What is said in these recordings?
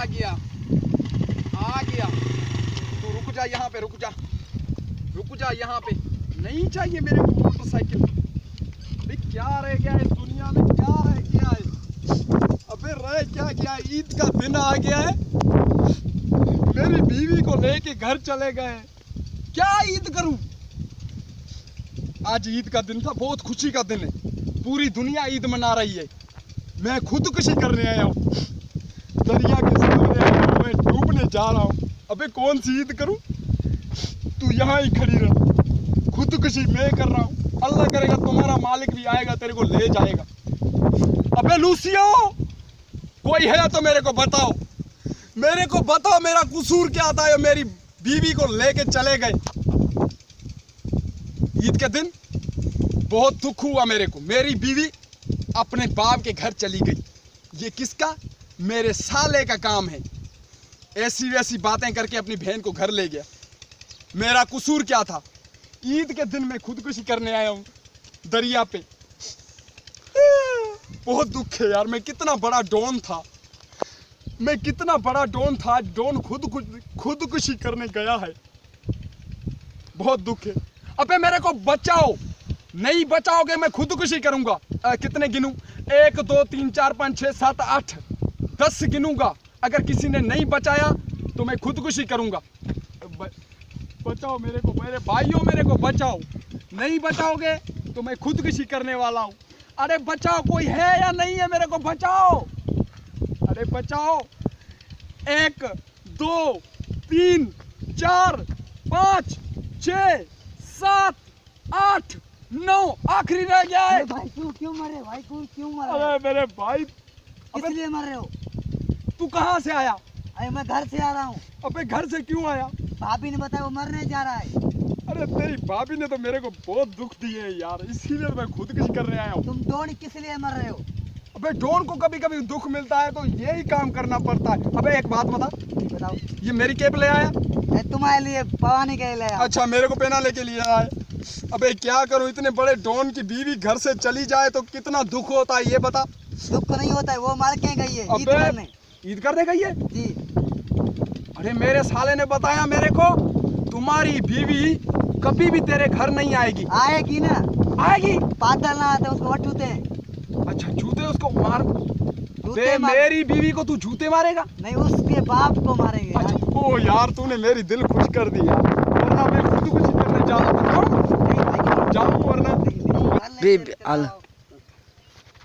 आ गया तू रुक जा यहाँ पे, रुक जा यहाँ पे। नहीं चाहिए मेरे को मोटरसाइकिल। अबे क्या रह गया है इस दुनिया में, क्या रह गया है? अबे रह क्या गया? ईद का दिन आ गया है, मेरी बीवी को लेके घर चले गए। क्या ईद करूं? आज ईद का दिन था, बहुत खुशी का दिन है, पूरी दुनिया ईद मना रही है। मैं खुदकुशी करने आया हूँ, दरिया के सामने मैं डूबने जा रहा हूँ। अबे कौन सी ईद करूं? तू यहाँ ही खड़ी रह, खुदकुशी मैं कर रहा हूँ। अल्लाह करेगा तुम्हारा मालिक भी आएगा, तेरे को ले जाएगा। अबे लूसियो, कोई है तो मेरे को बताओ, मेरा कसूर क्या था? मेरी बीवी को लेके चले गए। ईद के दिन बहुत दुख हुआ मेरे को, मेरी बीवी अपने बाप के घर चली गई। ये किसका? मेरे साले का काम है। ऐसी वैसी बातें करके अपनी बहन को घर ले गया। मेरा कसूर क्या था? ईद के दिन मैं खुदकुशी करने आया हूँ दरिया पे। बहुत दुख है यार, मैं कितना बड़ा डॉन था, डॉन खुदकुशी करने गया है। बहुत दुख है। अबे मेरे को बचाओ, नहीं बचाओगे मैं खुदकुशी करूंगा। कितने गिनूं? 1 2 3 4 5 6 7 8 10 गिनूंगा। अगर किसी ने नहीं बचाया तो मैं खुदकुशी करूंगा। बचाओ मेरे को, मेरे भाइयों मेरे को बचाओ। नहीं बचाओगे तो मैं खुदकुशी करने वाला हूँ। अरे बचाओ, कोई है या नहीं है? मेरे को बचाओ, अरे बचाओ। 1 2 3 4 5 6 7 8 9 आखिरी रह गया है। भाई क्यों मरे भाई, क्यों मरे? अरे मेरे भाई, इसलिए मर रहे हो? तू कहाँ से आया? अरे मैं घर से आ रहा हूँ। अबे घर से क्यों आया? भाभी ने बताया वो मरने जा रहा है। अरे तेरी भाभी ने तो मेरे को बहुत दुख दिए है यार, इसीलिए मैं खुदकुशी करने आया हूँ। तुम डॉन किस लिए मर रहे हो? अबे डॉन को कभी कभी दुख मिलता है तो यही काम करना पड़ता है। अबे एक बात बताओ। ये मेरी कैप ले आया? तुम्हारे लिए पवानी के लिए। अच्छा, मेरे को पहना लेके लिए आए। अबे क्या करूं, इतने बड़े डॉन की बीवी घर से चली जाए तो कितना दुख होता है, ये बता। दुख नहीं होता है, वो मार के गई है ईद करने गई है जी। अरे मेरे साले ने बताया मेरे को, तुम्हारी बीवी कभी भी तेरे घर नहीं आएगी। आएगी ना, आएगी। पागल ना आते उसको जूते। अच्छा जूते उसको मार। मेरी बीवी को तू जूते मारेगा? नहीं, उसके बाप को मारेंगे। अच्छा, ओ यार तूने मेरी दिल खुश कर दी यार, वरना मैं खुदकुशी करने जा रहा था। जाऊं वरना।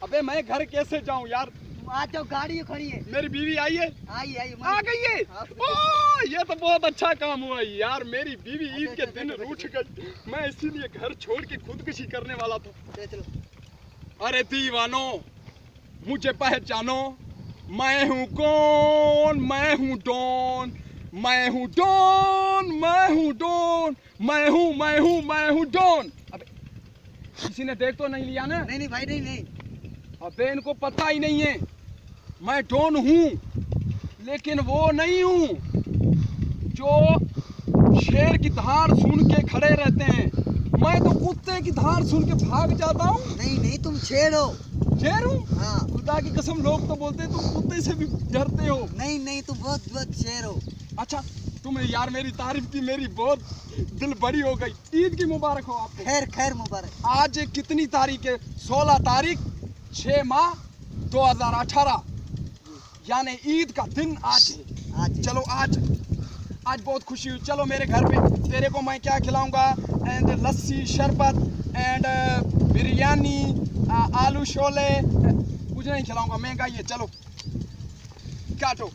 अबे मैं घर कैसे जाऊं यार? आ जाओ, गाड़ी खड़ी है। मेरी बीवी आई है? आई आ गई है। ओ ये तो बहुत अच्छा काम हुआ यार, मेरी बीवी ईद के दिन रूठ गई। मैं इसीलिए घर छोड़ के खुदकुशी करने वाला था। अरे दीवानो, मुझे पहचानो, मैं हूँ कौन? मैं हूँ डॉन, मैं हूँ डॉन, मैं हूँ डॉन, मैं हूँ डॉन। अबे किसी ने देख तो नहीं लिया ना? नहीं भाई, नहीं। अबे इनको पता ही नहीं है, मैं डॉन हूँ, लेकिन वो नहीं हूँ जो शेर की धार सुन के खड़े रहते हैं। मैं तो कुत्ते की धार सुन के भाग जाता हूँ। नहीं, तुम शेर हो। शेर हूँ? हाँ। खुदा की कसम, लोग तो बोलते हैं तुम कुत्ते से भी डरते हो। नहीं, तुम बहुत शेर हो। अच्छा, तुमने यार मेरी तारीफ की, मेरी बहुत दिल बड़ी हो गई। ईद की मुबारक हो आपको। खैर मुबारक। आज कितनी तारीख है? 16 तारीख 6 माह 2018, यानी ईद का दिन आज है। चलो आज बहुत खुशी हुई। चलो मेरे घर पे, तेरे को मैं क्या खिलाऊंगा? एंड लस्सी, शरबत एंड बिरयानी, आलू शोले, कुछ नहीं खिलाऊंगा, महंगा ही है। चलो काटो।